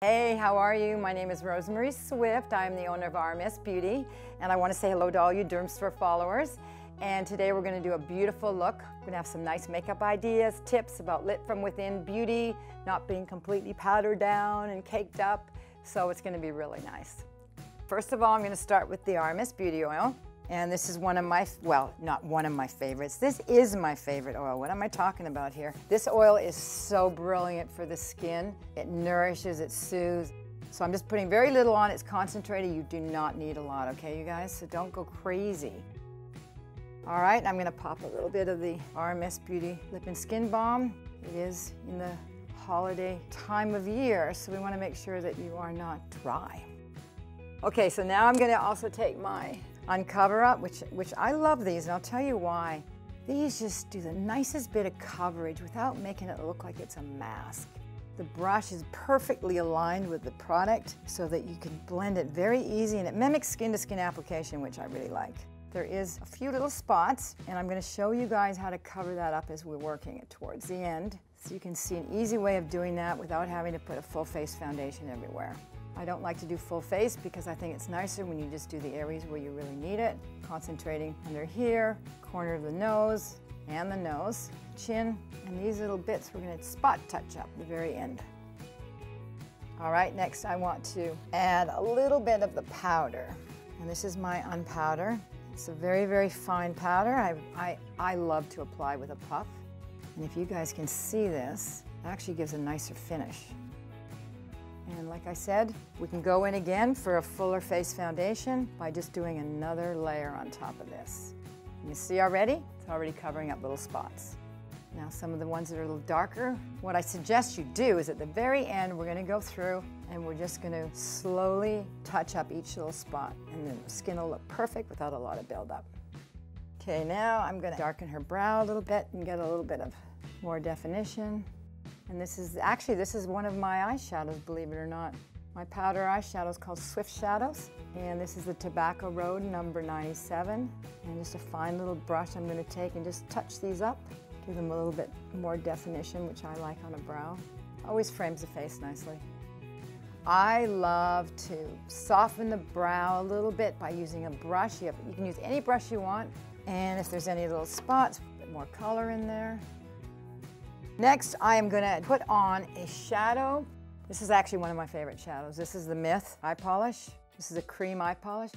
Hey, how are you? My name is Rosemary Swift. I'm the owner of RMS Beauty, and I want to say hello to all you Dermstore followers. And today we're going to do a beautiful look. We're going to have some nice makeup ideas, tips about lit from within beauty, not being completely powdered down and caked up. So it's going to be really nice. First of all, I'm going to start with the RMS Beauty Oil. And this is one of my, well, not one of my favorites. This is my favorite oil. What am I talking about here? This oil is so brilliant for the skin. It nourishes, it soothes. So I'm just putting very little on. It's concentrated. You do not need a lot, okay, you guys? So don't go crazy. All right, I'm gonna pop a little bit of the RMS Beauty Lip and Skin Balm. It is in the holiday time of year, so we wanna make sure that you are not dry. Okay, so now I'm gonna also take my Uncover Up, which I love these, and I'll tell you why. These just do the nicest bit of coverage without making it look like it's a mask. The brush is perfectly aligned with the product so that you can blend it very easy, and it mimics skin-to-skin application, which I really like. There is a few little spots, and I'm going to show you guys how to cover that up as we're working it towards the end, so you can see an easy way of doing that without having to put a full face foundation everywhere. I don't like to do full face because I think it's nicer when you just do the areas where you really need it, concentrating under here, corner of the nose, and the nose, chin, and these little bits we're going to spot touch up at the very end. All right, next I want to add a little bit of the powder, and this is my unpowder. It's a very, very fine powder. I love to apply with a puff, and if you guys can see this, it actually gives a nicer finish. And like I said, we can go in again for a fuller face foundation by just doing another layer on top of this. You see already? It's already covering up little spots. Now some of the ones that are a little darker, what I suggest you do is at the very end, we're going to go through and we're just going to slowly touch up each little spot, and then the skin will look perfect without a lot of buildup. Okay, now I'm going to darken her brow a little bit and get a little bit of more definition. And this is one of my eyeshadows, believe it or not. My powder eyeshadow is called Swift Shadows, and this is the Tobacco Road number 97. And just a fine little brush I'm going to take and just touch these up, give them a little bit more definition, which I like on a brow. Always frames the face nicely. I love to soften the brow a little bit by using a brush. You can use any brush you want, and if there's any little spots, a bit more color in there. Next, I am going to put on a shadow. This is actually one of my favorite shadows. This is the Myth eye polish. This is a cream eye polish.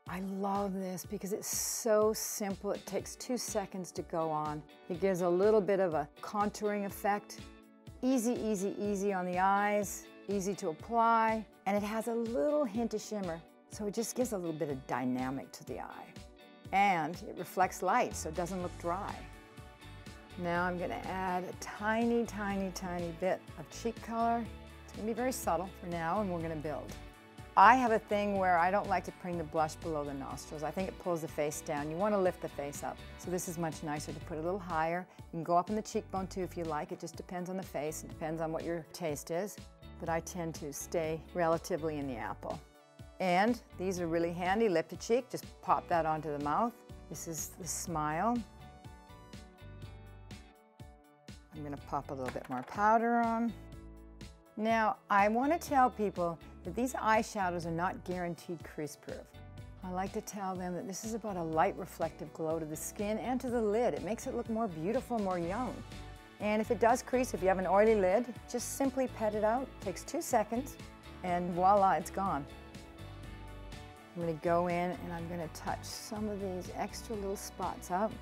I love this because it's so simple. It takes 2 seconds to go on. It gives a little bit of a contouring effect. Easy, easy, easy on the eyes, easy to apply, and it has a little hint of shimmer. So it just gives a little bit of dynamic to the eye. And it reflects light, so it doesn't look dry. Now I'm going to add a tiny, tiny, tiny bit of cheek color. It's going to be very subtle for now, and we're going to build. I have a thing where I don't like to bring the blush below the nostrils. I think it pulls the face down. You want to lift the face up. So this is much nicer to put a little higher. You can go up in the cheekbone too if you like. It just depends on the face. It depends on what your taste is. But I tend to stay relatively in the apple. And these are really handy, lip to cheek. Just pop that onto the mouth. This is the Smile. I'm going to pop a little bit more powder on. Now, I want to tell people that these eyeshadows are not guaranteed crease proof. I like to tell them that this is about a light reflective glow to the skin and to the lid. It makes it look more beautiful, more young. And if it does crease, if you have an oily lid, just simply pet it out. It takes 2 seconds, and voila, it's gone. I'm going to go in and I'm going to touch some of these extra little spots up.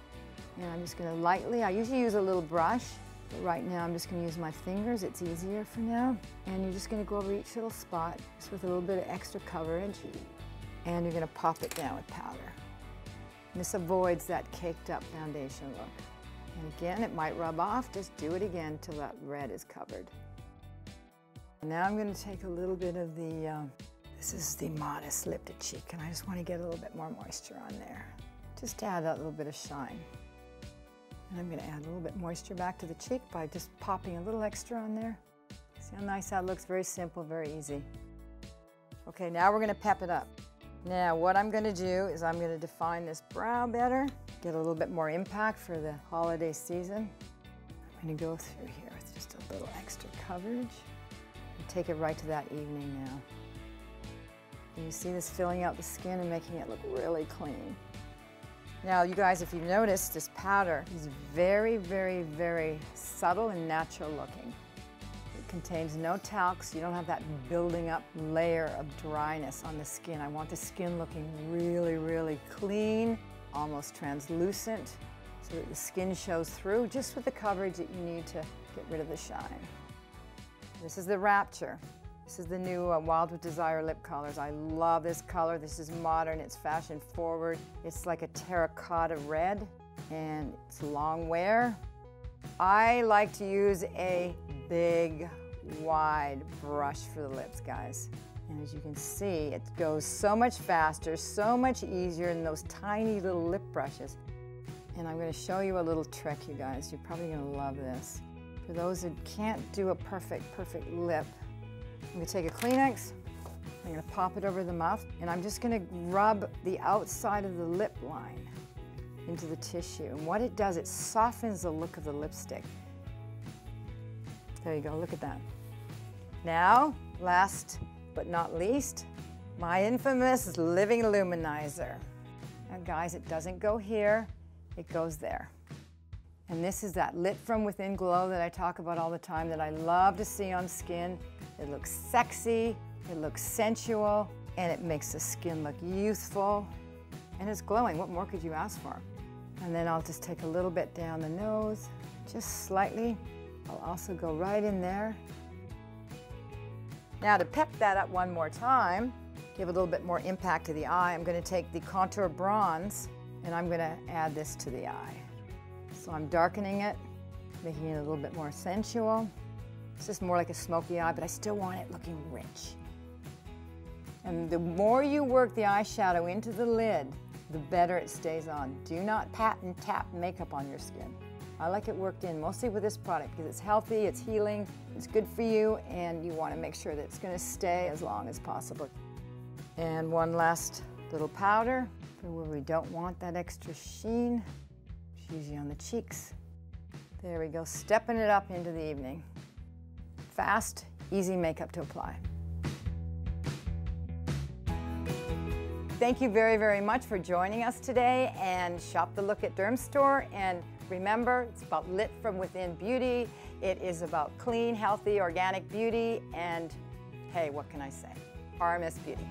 And I'm just going to lightly, I usually use a little brush. But right now I'm just going to use my fingers, it's easier for now. And you're just going to go over each little spot just with a little bit of extra coverage. And you're going to pop it down with powder. And this avoids that caked up foundation look. And again, it might rub off, just do it again till that red is covered. And now I'm going to take a little bit of the, this is the Modest Lip to Cheek, and I just want to get a little bit more moisture on there. Just to add that little bit of shine. And I'm going to add a little bit moisture back to the cheek by just popping a little extra on there. See how nice that looks? Very simple, very easy. Okay, now we're going to pep it up. Now what I'm going to do is I'm going to define this brow better, get a little bit more impact for the holiday season. I'm going to go through here with just a little extra coverage. take it right to that evening now. And you see this filling out the skin and making it look really clean. Now, you guys, if you've noticed, this powder is very, very, very subtle and natural looking. It contains no talc, so you don't have that building up layer of dryness on the skin. I want the skin looking really, really clean, almost translucent, so that the skin shows through just with the coverage that you need to get rid of the shine. This is the Rapture. This is the new Wild with Desire lip colors. I love this color. This is modern, it's fashion forward. It's like a terracotta red, and it's long wear. I like to use a big, wide brush for the lips, guys. And as you can see, it goes so much faster, so much easier in those tiny little lip brushes. And I'm gonna show you a little trick, you guys. You're probably gonna love this. For those who can't do a perfect lip, I'm going to take a Kleenex, I'm going to pop it over the mouth, and I'm just going to rub the outside of the lip line into the tissue. And what it does, it softens the look of the lipstick. There you go, look at that. Now, last but not least, my infamous Living Luminizer. Now guys, it doesn't go here, it goes there. And this is that lit from within glow that I talk about all the time that I love to see on skin. It looks sexy, it looks sensual, and it makes the skin look youthful, and it's glowing. What more could you ask for? And then I'll just take a little bit down the nose, just slightly. I'll also go right in there. Now to pep that up one more time, give a little bit more impact to the eye, I'm going to take the Contour Bronze, and I'm going to add this to the eye. So I'm darkening it, making it a little bit more sensual. It's just more like a smoky eye, but I still want it looking rich. And the more you work the eyeshadow into the lid, the better it stays on. Do not pat and tap makeup on your skin. I like it worked in, mostly with this product, because it's healthy, it's healing, it's good for you, and you want to make sure that it's going to stay as long as possible. And one last little powder for where we don't want that extra sheen. It's usually on the cheeks. There we go, stepping it up into the evening. Fast, easy makeup to apply. Thank you very, very much for joining us today, and shop the look at Dermstore. And remember, it's about lit from within beauty. It is about clean, healthy, organic beauty. And hey, what can I say? RMS Beauty.